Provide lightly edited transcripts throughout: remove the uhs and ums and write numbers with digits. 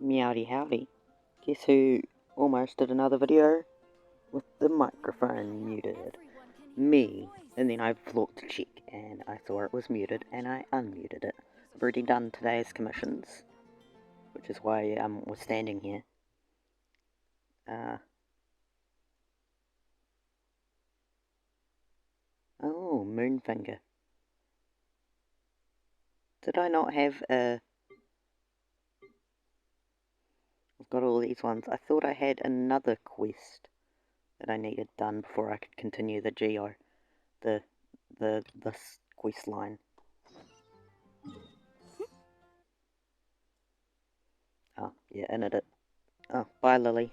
Meowdy howdy. Guess who almost did another video with the microphone muted? Me. And then I thought to check and I saw it was muted and I unmuted it. I've already done today's commissions, which is why we're standing here. Oh, Moonfinger. Did I not have a... I've got all these ones. I thought I had another quest that I needed done before I could continue the geo. This quest line. Oh, yeah, and it. Oh, bye, Lily.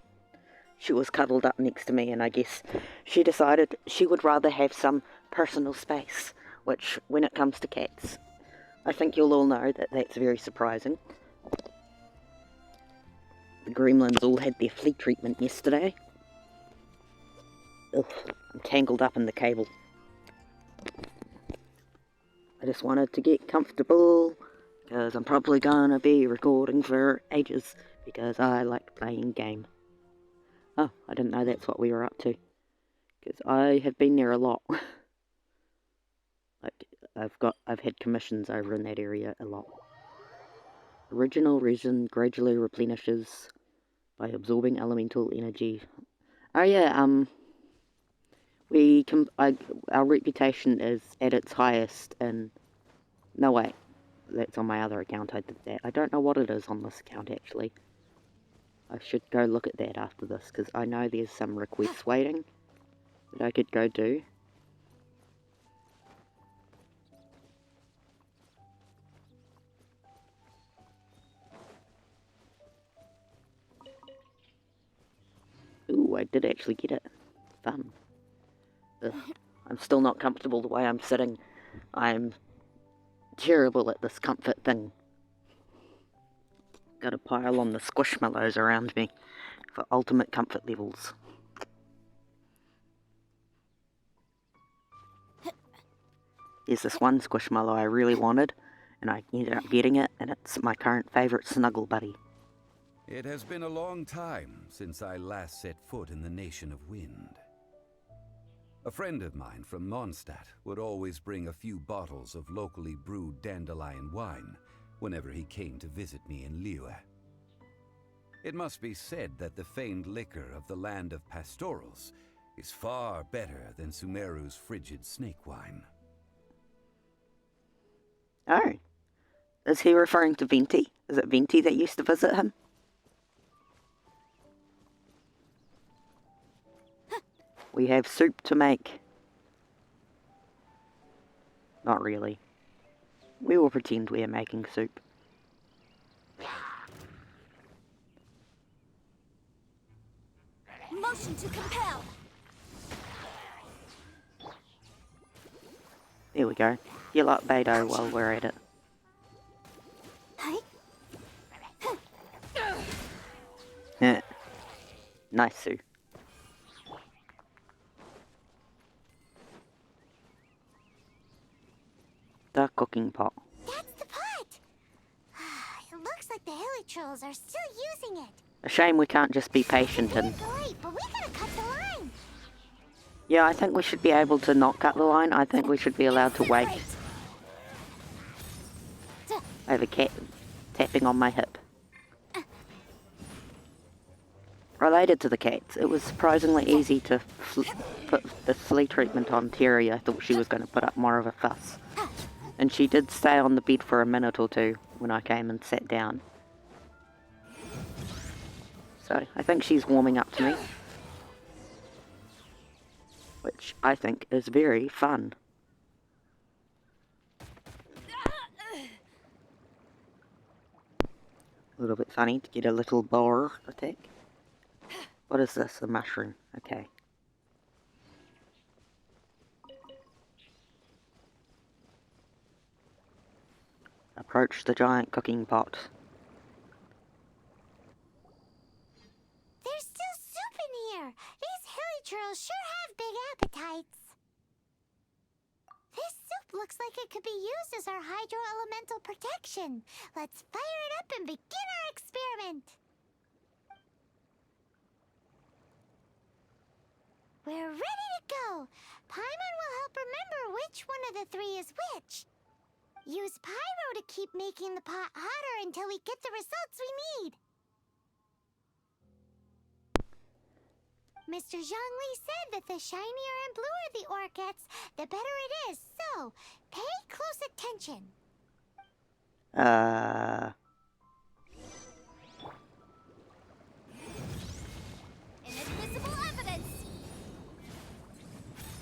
She was cuddled up next to me, and I guess she decided she would rather have some personal space, which, when it comes to cats, I think you'll all know that that's very surprising. The gremlins all had their flea treatment yesterday. Ugh, I'm tangled up in the cable. I just wanted to get comfortable, because I'm probably gonna be recording for ages, because I like playing game. Oh, I didn't know that's what we were up to, because I have been there a lot. Like, I've had commissions over in that area a lot. Original resin gradually replenishes by absorbing elemental energy. Oh yeah, our reputation is at its highest in... No, wait, that's on my other account I did that. I don't know what it is on this account, actually. I should go look at that after this, because I know there's some requests waiting that I could go do. Ooh, I did actually get it. Fun. Ugh, I'm still not comfortable the way I'm sitting. I'm terrible at this comfort thing. Got to pile on the squishmallows around me for ultimate comfort levels. There's this one squishmallow I really wanted, and I ended up getting it, and it's my current favourite snuggle buddy. It has been a long time since I last set foot in the Nation of Wind. A friend of mine from Mondstadt would always bring a few bottles of locally brewed dandelion wine whenever he came to visit me in Liyue. It must be said that the famed liquor of the land of pastorals is far better than Sumeru's frigid snake wine. Oh, is he referring to Venti? Is it Venti that used to visit him? We have soup to make. Not really. We will pretend we are making soup. Motion to compel. There we go. Heal up Beto while we're at it. Nice, Sue. The cooking pot. That's the pot! It looks like the hilly trolls are still using it. A shame we can't just be patient and... Great, but we gotta cut the line. Yeah, I think we should be able to not cut the line. I think we should be allowed to wait. I have a cat tapping on my hip. Related to the cats, it was surprisingly easy to put the flea treatment on Terry. I thought she was going to put up more of a fuss. And she did stay on the bed for a minute or two when I came and sat down. So, I think she's warming up to me. Which I think is very fun. A little bit funny to get a little boar attack. What is this? A mushroom. Okay. Approach the giant cooking pot. There's still soup in here. These hilly trolls sure have big appetites. This soup looks like it could be used as our hydro-elemental protection. Let's fire it up and begin our experiment. We're ready to go. Paimon will help remember which one of the three is which. Use Pyro to keep making the pot hotter until we get the results we need. Mr. Zhongli said that the shinier and bluer the ore gets, the better it is. So, pay close attention. Inadmissible evidence.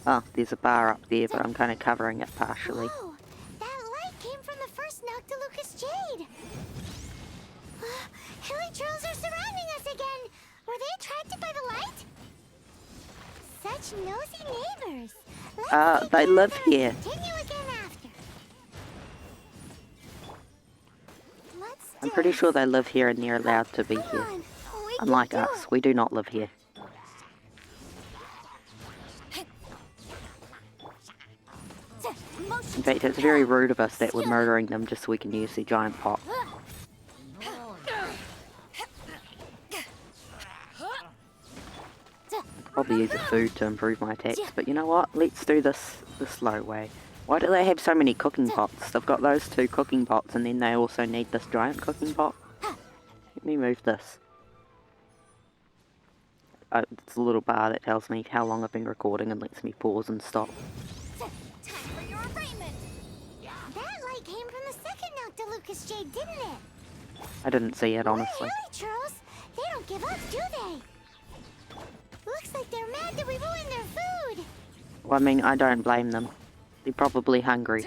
Oh, there's a bar up there, but I'm kind of covering it partially. Whoa, that light came from the first Noctilucous Jade. Hilly trolls are surrounding us again. Were they attracted by the light? Such nosy neighbors. Let's They live here. continue again after. I'm pretty sure they live here and they're allowed to be here. Unlike us, we do not live here. In fact, it's very rude of us that we're murdering them just so we can use the giant pot. Probably use the food to improve my attacks, but you know what? Let's do this the slow way. Why do they have so many cooking pots? They've got those 2 cooking pots and then they also need this giant cooking pot. Let me move this. It's a little bar that tells me how long I've been recording and lets me pause and stop. Time for your arraignment. That light came from the second Noctilucous Jade, didn't it? I didn't see it, honestly. Hilly trolls, they don't give up, do they? Looks like they're mad that we ruined their food. Well, I mean, I don't blame them. They're probably hungry.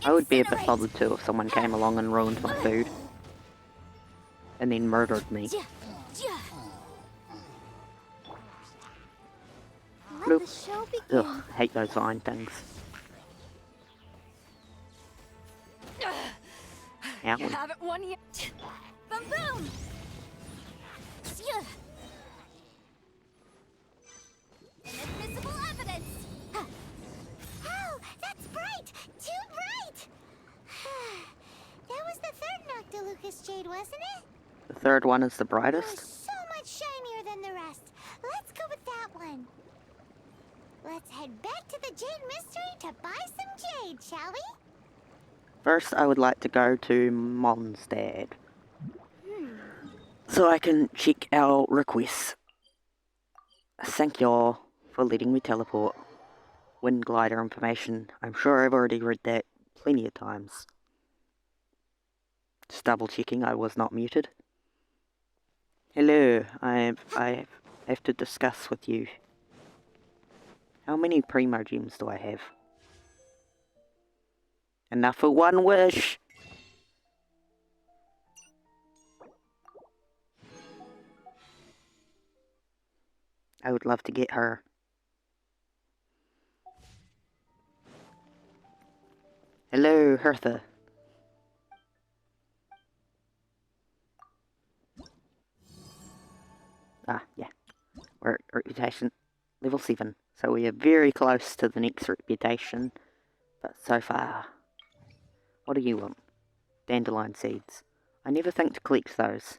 I would be a bit bothered too if someone came along and ruined my food. And then murdered me. Let the show begin. Ugh, hate those vine things. Ow. You haven't won yet. Boom boom. Inadmissible evidence. Oh, that's bright. Too bright. That was the third Noctilucous Jade, wasn't it? The third one is the It was brightest. so much shinier than the rest. Let's go with that one. Let's head back to the Jade Mystery to buy some jade, shall we? First, I would like to go to Mondstadt. So I can check our requests. Thank y'all for letting me teleport. Wind glider information. I'm sure I've already read that plenty of times. Just double checking I was not muted. Hello, I have to discuss with you. How many Primo Gems do I have? Enough for one wish! I would love to get her. Hello, Hertha. Ah, yeah. We're at reputation level 7. So we are very close to the next reputation. But so far... What do you want? Dandelion seeds. I never think to collect those.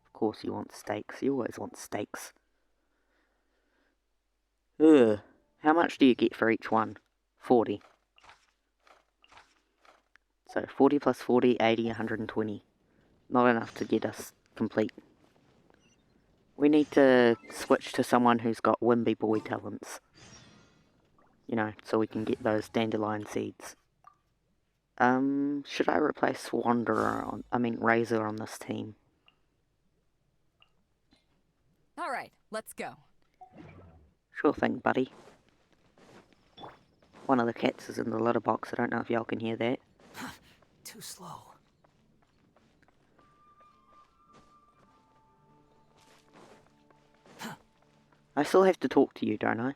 Of course you want steaks. You always want steaks. Ugh. How much do you get for each one? 40. So 40 plus 40, 80, 120. Not enough to get us complete. We need to switch to someone who's got Wimby Boy talents. You know, so we can get those dandelion seeds. Should I replace Razor on this team? Alright, let's go. Sure thing, buddy. One of the cats is in the litter box. I don't know if y'all can hear that. Too slow. I still have to talk to you, don't I?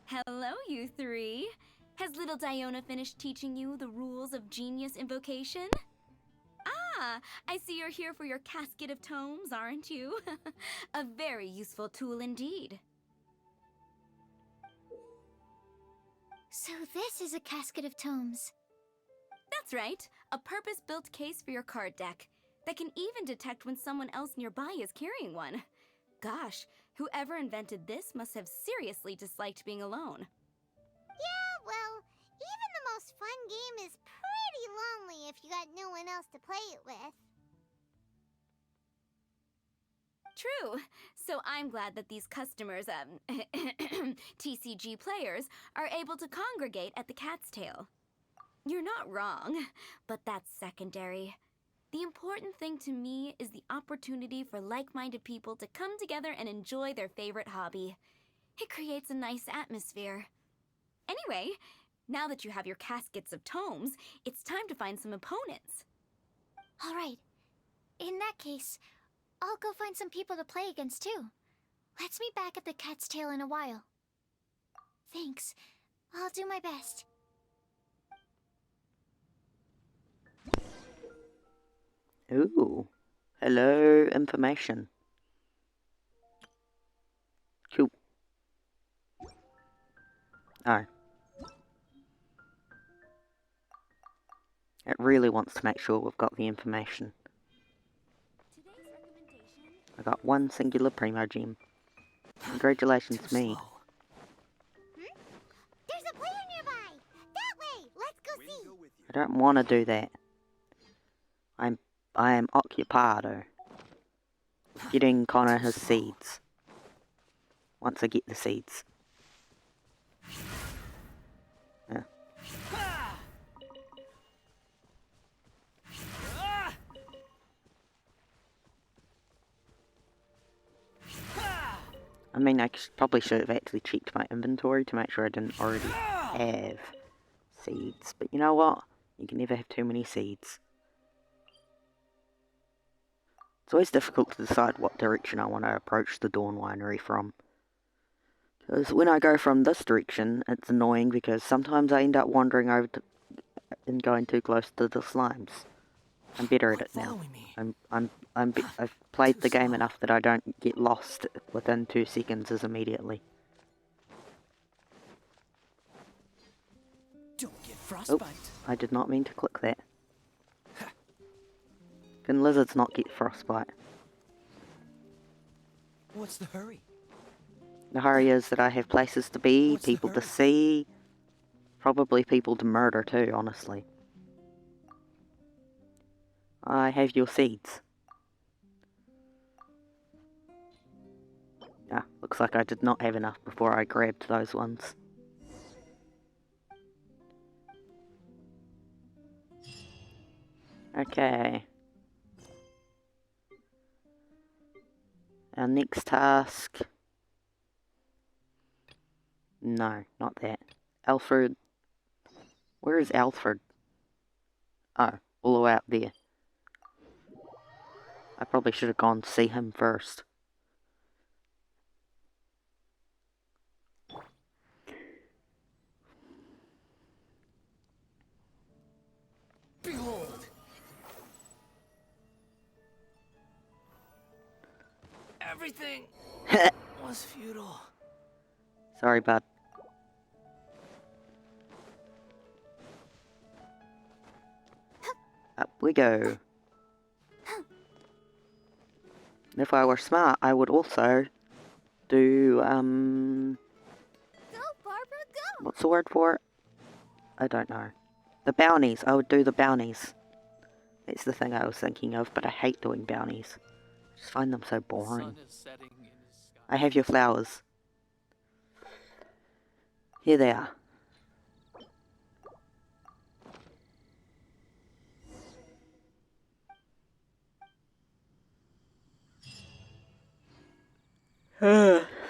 Hello, you three. Has little Diona finished teaching you the rules of genius invocation? Ah, I see you're here for your casket of tomes, aren't you? A very useful tool indeed. So this is a casket of tomes. That's right, a purpose-built case for your card deck that can even detect when someone else nearby is carrying one. Gosh, whoever invented this must have seriously disliked being alone. Yeah, well, even the most fun game is pretty lonely if you got no one else to play it with. True. So I'm glad that these customers, TCG players, are able to congregate at the Cat's Tail. You're not wrong, but that's secondary. The important thing to me is the opportunity for like-minded people to come together and enjoy their favorite hobby. It creates a nice atmosphere. Anyway, now that you have your caskets of tomes, it's time to find some opponents. All right. In that case, I'll go find some people to play against too. Let's meet back at the Cat's Tail in a while. Thanks. I'll do my best. Ooh. Hello, information. Cool. Oh. It really wants to make sure we've got the information. I got one singular primo gem. Congratulations, me. There's a player nearby! That way! Let's go see! I don't want to do that. I am occupied getting Connor his seeds. Once I get the seeds. Yeah. I mean, I probably should have actually checked my inventory to make sure I didn't already have seeds. But you know what? You can never have too many seeds. It's always difficult to decide what direction I want to approach the Dawn Winery from. Because when I go from this direction, it's annoying because sometimes I end up wandering over and going too close to the slimes. I'm better at it now. I've played the game enough that I don't get lost within 2 seconds as immediately. Don't get frostbite. Oh, I did not mean to click that. Can lizards not get frostbite? What's the hurry? The hurry is that I have places to be, What's the people to hurry? see, probably people to murder too, honestly. I have your seeds. Ah, looks like I did not have enough before I grabbed those ones. Okay. Our next task... No, not that. Alfred. Where is Alfred? Oh, all the way up there. I probably should have gone to see him first. Behold! Everything was futile. Sorry, bud. Up we go. If I were smart, I would also do, Go, Barbara, go! what's the word for it? I don't know. The bounties. I would do the bounties. That's the thing I was thinking of, but I hate doing bounties. I just find them so boring. I have your flowers. Here they are.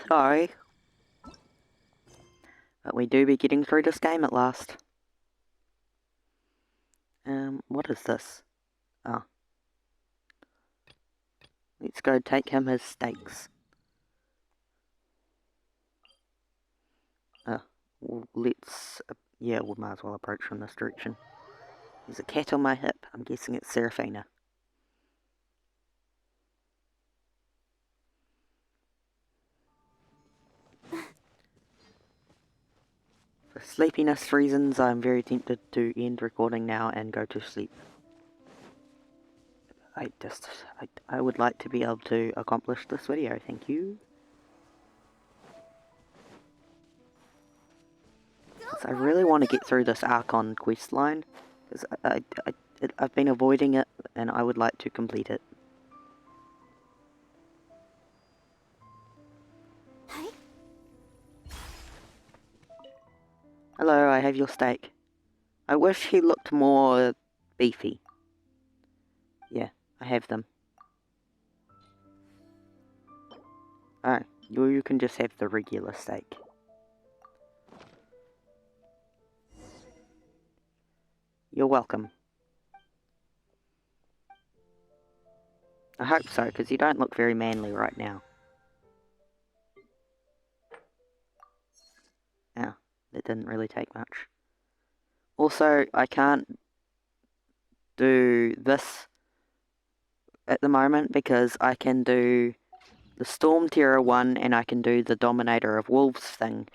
Sorry. But we do be getting through this game at last. What is this? Oh. Let's go take him his steaks. Let's... yeah, we might as well approach from this direction. There's a cat on my hip. I'm guessing it's Seraphina. sleepiness reasons, I'm very tempted to end recording now and go to sleep. I would like to be able to accomplish this video, thank you. I really want to get through this Archon quest line, because I've been avoiding it, and I would like to complete it. Hello, I have your steak. I wish he looked more beefy. Yeah, I have them. Alright, you can just have the regular steak. You're welcome. I hope so, because you don't look very manly right now. Yeah, that didn't really take much. Also, I can't do this at the moment because I can do the Storm Terror one and I can do the Dominator of Wolves thing,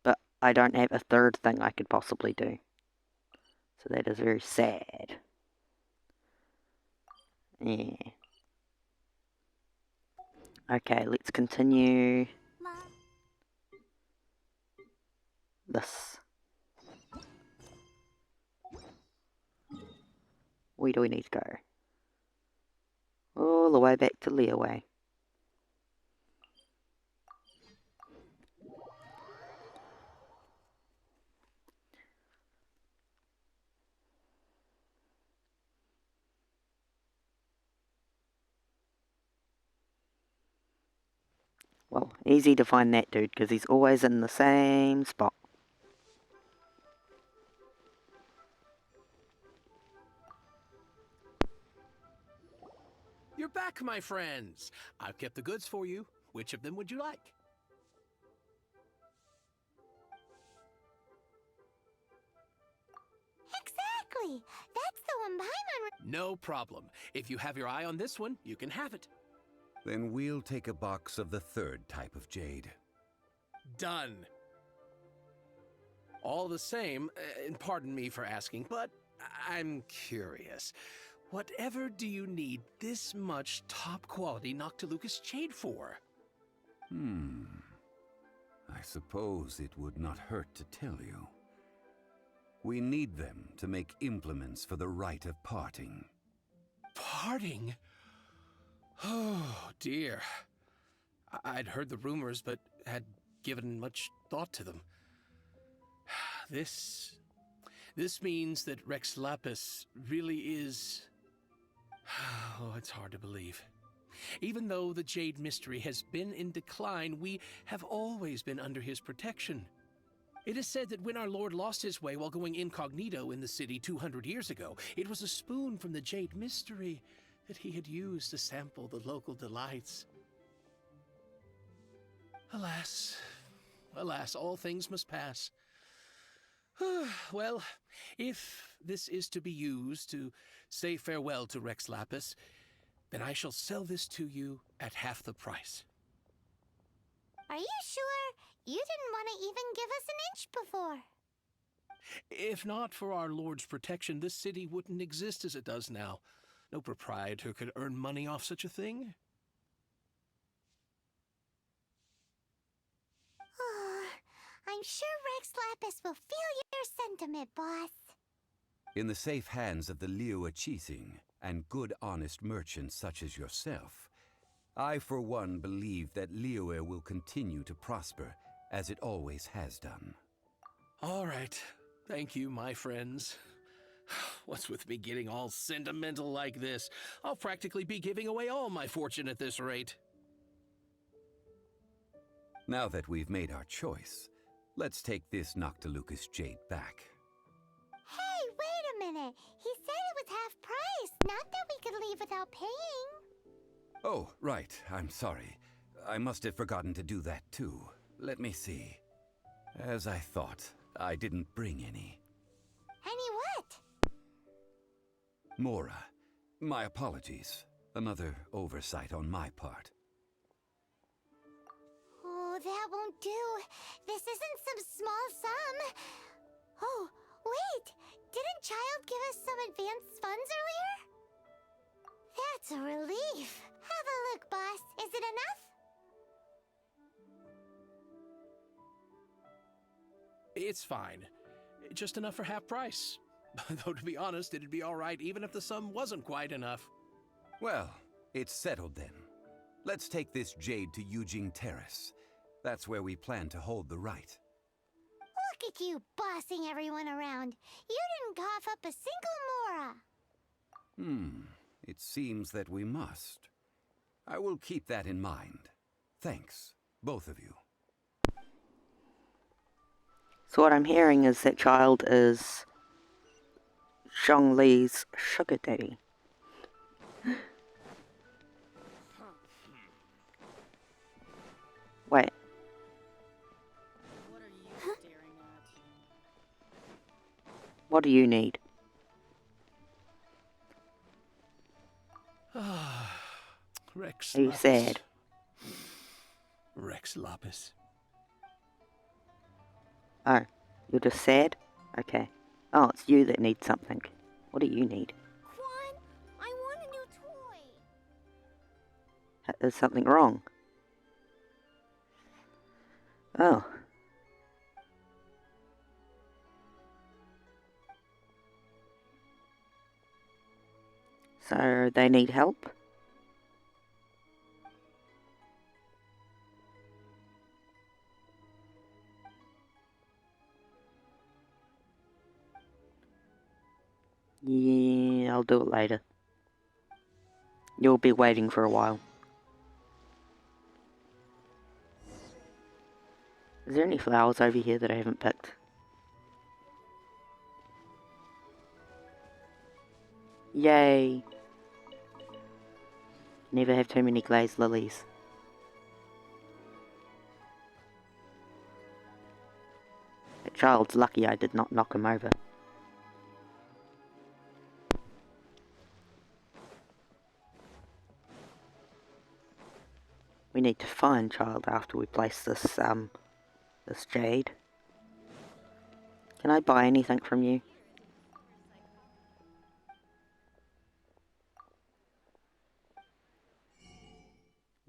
but I don't have a third thing I could possibly do. So that is very sad. Yeah. Okay, let's continue this. Where do we need to go? All the way back to Leeway. Well, easy to find that dude, because he's always in the same spot. You're back, my friends. I've kept the goods for you. Which of them would you like? Exactly! That's the one Paimon... No problem. If you have your eye on this one, you can have it. Then we'll take a box of the third type of jade. Done. All the same, and pardon me for asking, but I'm curious. Whatever do you need this much top-quality Noctilucous jade for? I suppose it would not hurt to tell you. We need them to make implements for the rite of parting. Parting? Oh, dear. I'd heard the rumors, but had given much thought to them. This means that Rex Lapis really is... Oh, it's hard to believe. Even though the Jade Mystery has been in decline, we have always been under his protection. It is said that when our Lord lost his way while going incognito in the city 200 years ago, it was a spoon from the Jade Mystery that he had used to sample the local delights. Alas, alas, all things must pass. Well, if this is to be used to say farewell to Rex Lapis, then I shall sell this to you at half the price. Are you sure? You didn't want to even give us an inch before. If not for our Lord's protection, this city wouldn't exist as it does now. No proprietor could earn money off such a thing. I'm sure Rex Lapis will feel your sentiment, boss. In the safe hands of the Liu Chising and good honest merchants such as yourself, I for one believe that Liyue will continue to prosper as it always has done. All right. Thank you, my friends. What's with me getting all sentimental like this? I'll practically be giving away all my fortune at this rate. Now that we've made our choice, let's take this Noctilucous jade back. Hey, wait a minute. He said it was half price, not that we could leave without paying. Oh, right. I'm sorry. I must have forgotten to do that too. Let me see. As I thought, I didn't bring any. Any what? Mora, my apologies. Another oversight on my part. Oh, that won't do. This isn't some small sum. Oh, wait! Didn't Child give us some advanced funds earlier? That's a relief. Have a look, boss. Is it enough? It's fine. Just enough for half price. Though, to be honest, it'd be all right even if the sum wasn't quite enough. Well, it's settled then. Let's take this jade to Yujing Terrace. That's where we plan to hold the rite. Look at you bossing everyone around. You didn't cough up a single mora. It seems that we must. I will keep that in mind. Thanks, both of you. So what I'm hearing is that Child is Zhongli's sugar daddy. Wait. What are you staring at? What do you need? Rex Are you Lapis. sad? Rex Lapis. Oh, you're just sad? Okay. Oh, it's you that needs something. What do you need? Quan, I want a new toy. Is something wrong? Oh. So they need help? Yeah, I'll do it later. You'll be waiting for a while. Is there any flowers over here that I haven't picked? Yay! Never have too many glazed lilies. That child's lucky I did not knock him over. We need to find Child after we place this, this jade. Can I buy anything from you?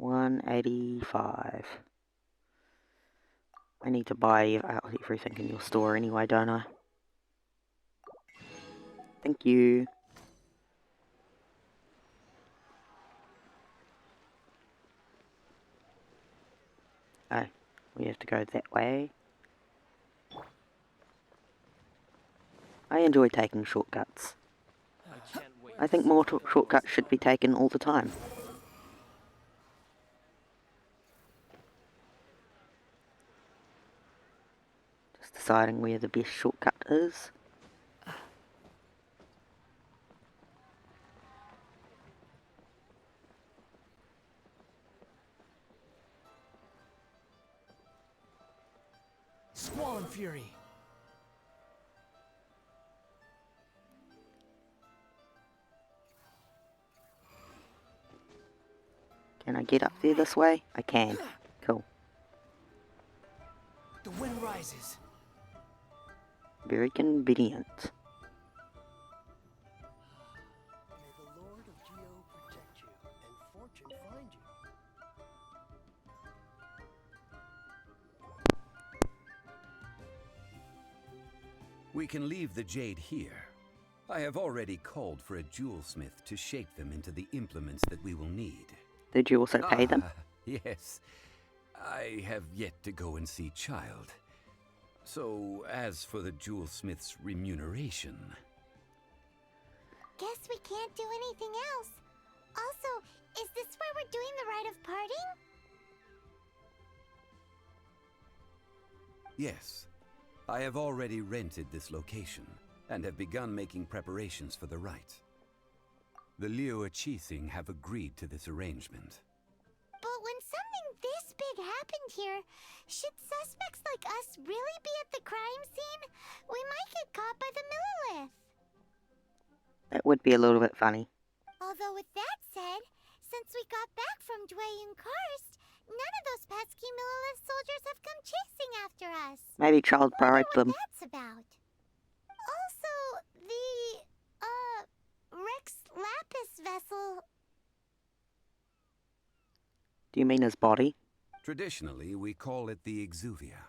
$185. I need to buy everything in your store anyway, don't I? Thank you. Oh, we have to go that way. I enjoy taking shortcuts. I think more shortcuts should be taken all the time. Just deciding where the best shortcut is. Squall and Fury. Can I get up there this way? I can. Cool. The wind rises. Very convenient. May the Lord of Geo protect you and fortune find you. We can leave the jade here. I have already called for a jewelsmith to shape them into the implements that we will need. Did you also pay them? Yes. I have yet to go and see Child. So, as for the jewelsmith's remuneration... Guess we can't do anything else. Also, is this where we're doing the rite of parting? Yes. I have already rented this location, and have begun making preparations for the rite. The Liu Qixing have agreed to this arrangement. But when something this big happened here, should suspects like us really be at the crime scene? We might get caught by the Millilith. That would be a little bit funny. Although with that said, since we got back from Dwayne Karst, none of those pesky Millilith soldiers have come chasing after us. Maybe Child Wonder bribed what them. that's about. this vessel? Do you mean his body? Traditionally, we call it the Exuvia.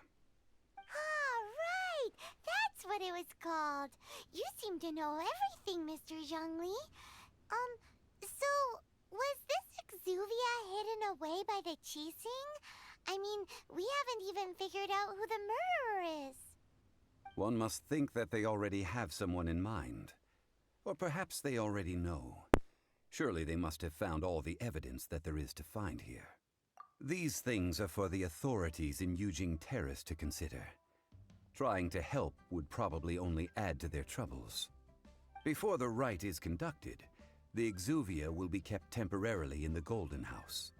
Ah, right! That's what it was called. You seem to know everything, Mr. Zhongli. So, was this exuvia hidden away by the Qixing? I mean, we haven't even figured out who the murderer is. One must think that they already have someone in mind. Or perhaps they already know. Surely they must have found all the evidence that there is to find here. These things are for the authorities in Yujing Terrace to consider. Trying to help would probably only add to their troubles. Before the rite is conducted, the Exuvia will be kept temporarily in the Golden House.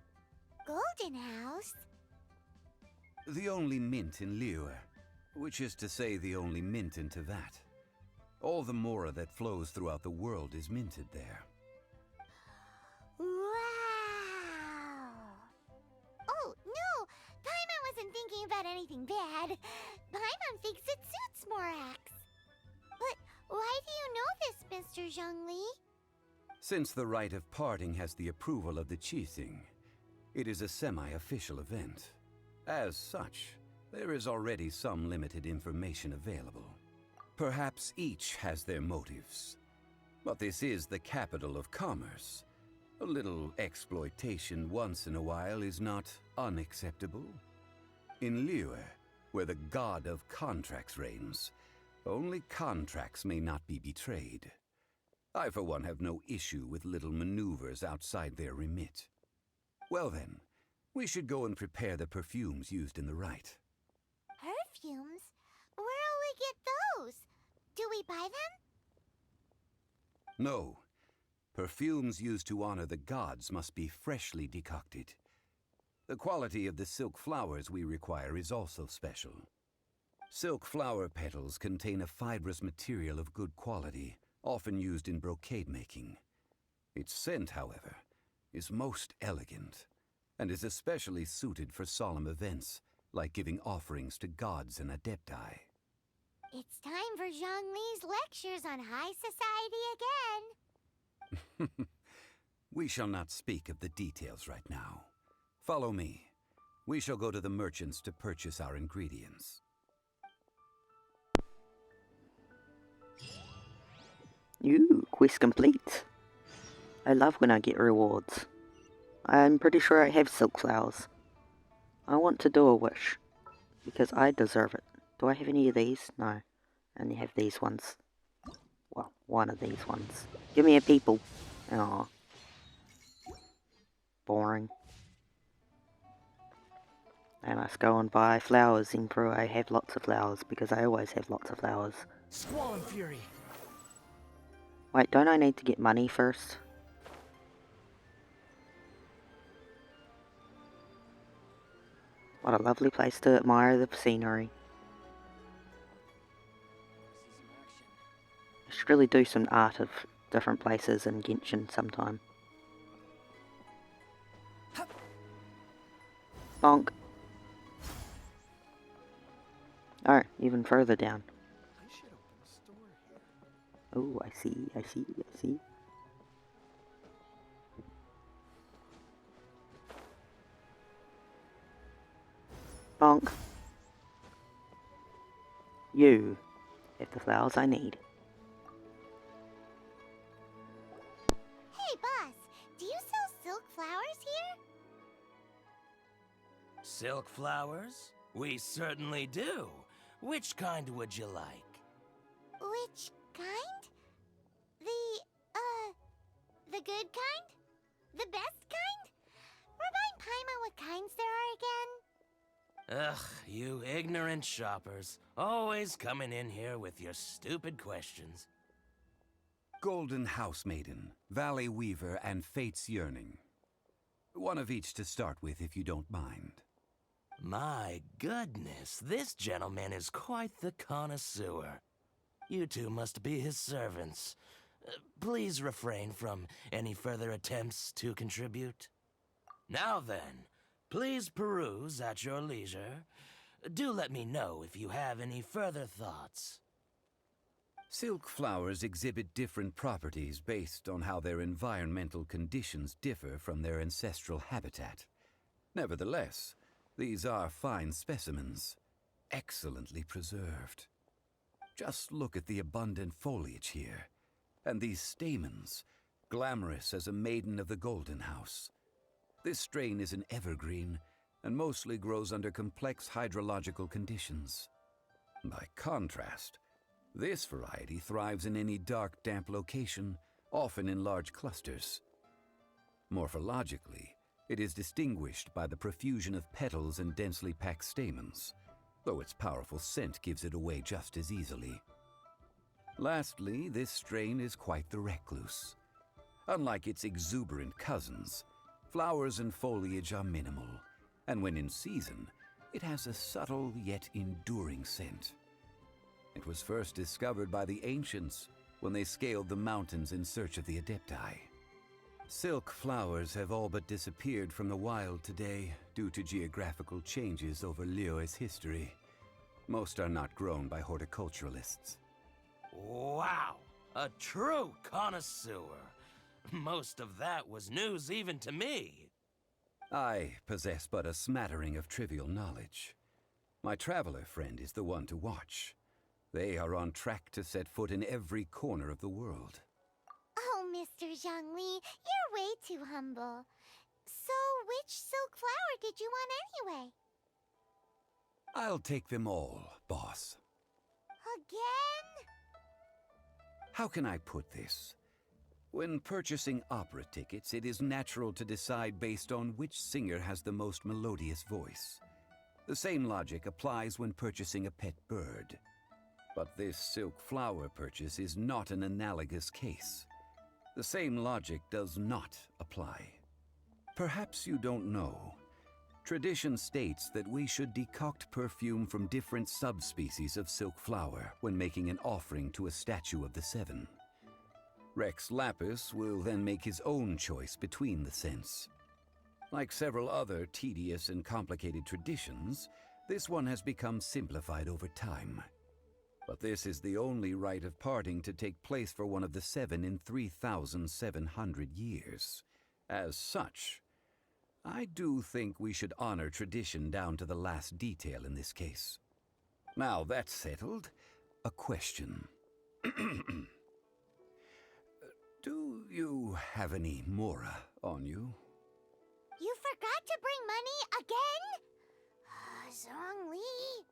Golden House? The only mint in Liyue, which is to say the only mint in Tevat. All the mora that flows throughout the world is minted there. Wow! Oh, no! Paimon wasn't thinking about anything bad. Paimon thinks it suits Morax. But why do you know this, Mr. Zhongli? Since the rite of parting has the approval of the Qixing, it is a semi-official event. As such, there is already some limited information available. Perhaps each has their motives. But this is the capital of commerce. A little exploitation once in a while is not unacceptable. In Liyue, where the god of contracts reigns, only contracts may not be betrayed. I, for one, have no issue with little maneuvers outside their remit. Well then, we should go and prepare the perfumes used in the rite. Perfumes? Where'll we get those? Do we buy them? No. Perfumes used to honor the gods must be freshly decocted. The quality of the silk flowers we require is also special. Silk flower petals contain a fibrous material of good quality, often used in brocade making. Its scent, however, is most elegant, and is especially suited for solemn events, like giving offerings to gods and adepti. It's time for Zhongli's lectures on high society again. We shall not speak of the details right now. Follow me. We shall go to the merchants to purchase our ingredients. Quest complete. I love when I get rewards. I'm pretty sure I have silk flowers. I want to do a wish, because I deserve it. Do I have any of these? No. I only have these ones. Well, one of these ones. Give me a people. Aw. Boring. And let's go and buy flowers, Emperor. I have lots of flowers, because I always have lots of flowers. Squall Fury. Wait, don't I need to get money first? What a lovely place to admire the scenery. I should really do some art of different places in Genshin sometime. Bonk. Oh, even further down. I should open a store here. Oh, I see. Bonk. You have the flowers I need. Hey, boss, do you sell silk flowers here? Silk flowers? We certainly do. Which kind would you like? Which kind? The good kind? The best kind? Remind Paimon what kinds there are again? Ugh, you ignorant shoppers. Always coming in here with your stupid questions. Golden House Maiden, Valley Weaver, and Fate's Yearning. One of each to start with, if you don't mind. My goodness, this gentleman is quite the connoisseur. You two must be his servants. Please refrain from any further attempts to contribute. Now then, please peruse at your leisure. Do let me know if you have any further thoughts. Silk flowers exhibit different properties based on how their environmental conditions differ from their ancestral habitat. Nevertheless, these are fine specimens, excellently preserved. Just look at the abundant foliage here, and these stamens, glamorous as a maiden of the Golden House. This strain is an evergreen, and mostly grows under complex hydrological conditions. By contrast, this variety thrives in any dark, damp location, often in large clusters. Morphologically, it is distinguished by the profusion of petals and densely packed stamens, though its powerful scent gives it away just as easily. Lastly, this strain is quite the recluse. Unlike its exuberant cousins, flowers and foliage are minimal, and when in season, it has a subtle yet enduring scent. It was first discovered by the ancients when they scaled the mountains in search of the Adepti. Silk flowers have all but disappeared from the wild today due to geographical changes over Liyue's history. Most are not grown by horticulturalists. Wow! A true connoisseur. Most of that was news even to me. I possess but a smattering of trivial knowledge. My traveler friend is the one to watch. They are on track to set foot in every corner of the world. Oh, Mr. Zhongli, you're way too humble. So, which silk flower did you want anyway? I'll take them all, boss. Again? How can I put this? When purchasing opera tickets, it is natural to decide based on which singer has the most melodious voice. The same logic applies when purchasing a pet bird. But this silk flower purchase is not an analogous case. The same logic does not apply. Perhaps you don't know. Tradition states that we should decoct perfume from different subspecies of silk flower when making an offering to a statue of the Seven. Rex Lapis will then make his own choice between the scents. Like several other tedious and complicated traditions, this one has become simplified over time. But this is the only rite of parting to take place for one of the Seven in 3,700 years. As such, I do think we should honor tradition down to the last detail in this case. Now that's settled, a question. Do you have any Mora on you? You forgot to bring money again? Zhongli.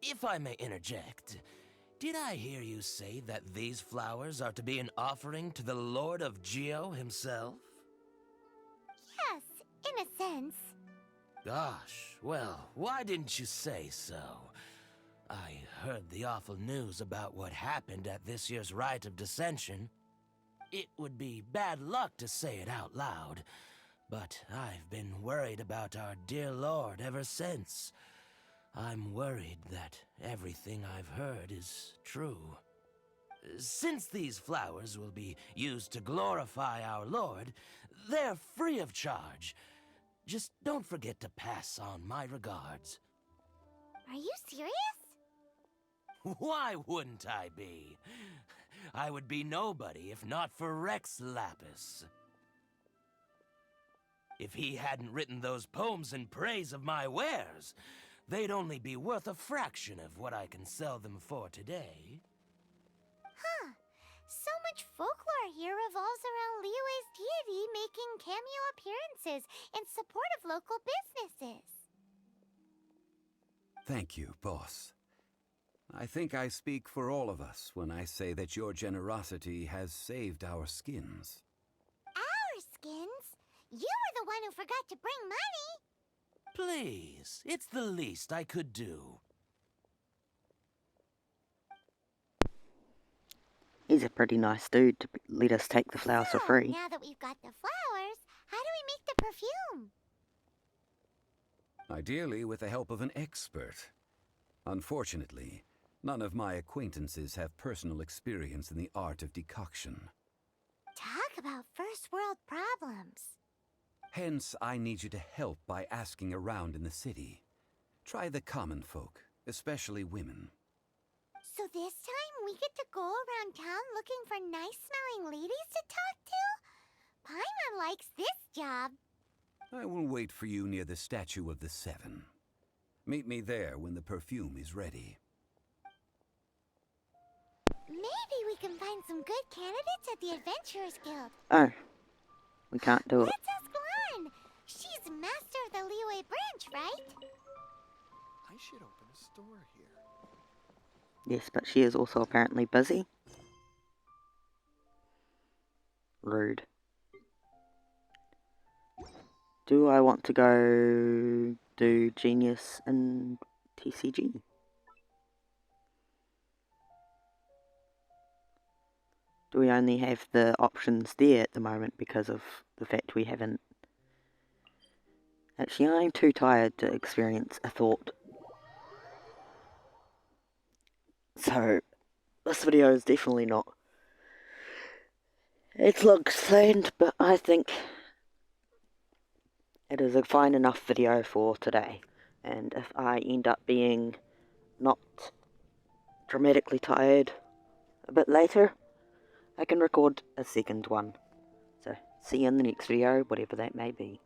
If I may interject, did I hear you say that these flowers are to be an offering to the Lord of Geo himself? Yes, in a sense. Gosh, well, why didn't you say so? I heard the awful news about what happened at this year's Rite of Dissension. It would be bad luck to say it out loud, but I've been worried about our dear Lord ever since. I'm worried that everything I've heard is true. Since these flowers will be used to glorify our Lord, they're free of charge. Just don't forget to pass on my regards. Are you serious? Why wouldn't I be? I would be nobody if not for Rex Lapis. If he hadn't written those poems in praise of my wares, they'd only be worth a fraction of what I can sell them for today. Huh. So much folklore here revolves around Liyue's deity making cameo appearances in support of local businesses. Thank you, boss. I think I speak for all of us when I say that your generosity has saved our skins. Our skins? You were the one who forgot to bring money. Please, it's the least I could do. He's a pretty nice dude to let us take the flowers for free. Now that we've got the flowers, how do we make the perfume? Ideally with the help of an expert. Unfortunately, none of my acquaintances have personal experience in the art of decoction. Talk about first world problems. Hence, I need you to help by asking around in the city. Try the common folk, especially women. So this time we get to go around town looking for nice-smelling ladies to talk to? Paimon likes this job. I will wait for you near the statue of the Seven. Meet me there when the perfume is ready. Maybe we can find some good candidates at the Adventurers Guild. Oh, we can't do it. Let's ask Lan. She's master of the Liyue branch, right? I should open a store here. Yes, but she is also apparently busy. Rude. Do I want to go do Genius and TCG? Do we only have the options there at the moment because of the fact we haven't... Actually, I'm too tired to experience a thought. So, this video is definitely not... It looks planned, but I think it is a fine enough video for today. And if I end up being not dramatically tired a bit later, I can record a second one. So, see you in the next video, whatever that may be.